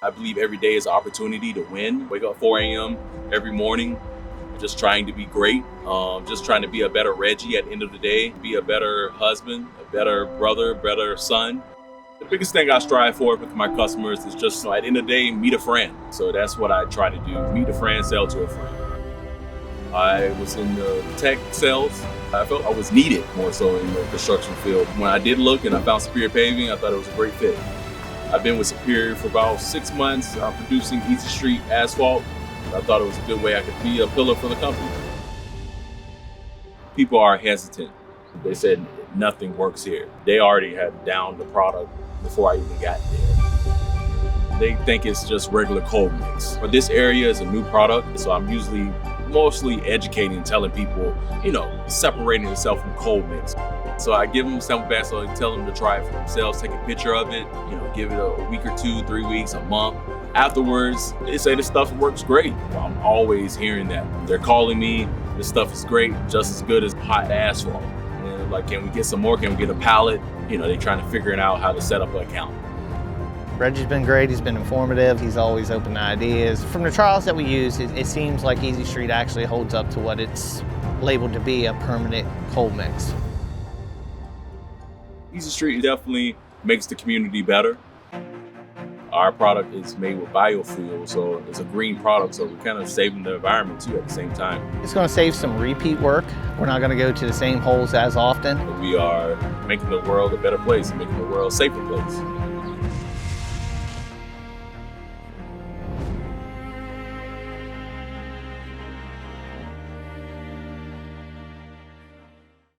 I believe every day is an opportunity to win. Wake up 4 a.m. every morning, just trying to be great, just trying to be a better Reggie at the end of the day, be a better husband, a better brother, better son. The biggest thing I strive for with my customers is just, at the end of the day, meet a friend. So that's what I try to do, meet a friend, sell to a friend. I was in the tech sales. I felt I was needed more so in the construction field. When I did look and I found Superior Paving, I thought it was a great fit. I've been with Superior for about 6 months, producing Easy Street Asphalt. I thought it was a good way I could be a pillar for the company. People are hesitant. They said nothing works here. They already had downed the product before I even got there. They think it's just regular cold mix. But this area is a new product, so I'm usually mostly educating and telling people, separating yourself from cold mix. So I give them sample bags, so I tell them to try it for themselves, take a picture of it, give it a week or 2, 3 weeks, a month. Afterwards, they say this stuff works great. I'm always hearing that. They're calling me, this stuff is great, just as good as hot asphalt. And like, can we get some more? Can we get a pallet? They're trying to figure out how to set up an account. Reggie's been great, he's been informative, he's always open to ideas. From the trials that we use, it seems like Easy Street actually holds up to what it's labeled to be, a permanent cold mix. Easy Street definitely makes the community better. Our product is made with biofuel, so it's a green product, so we're kind of saving the environment too at the same time. It's going to save some repeat work. We're not going to go to the same holes as often. We are making the world a better place and making the world a safer place.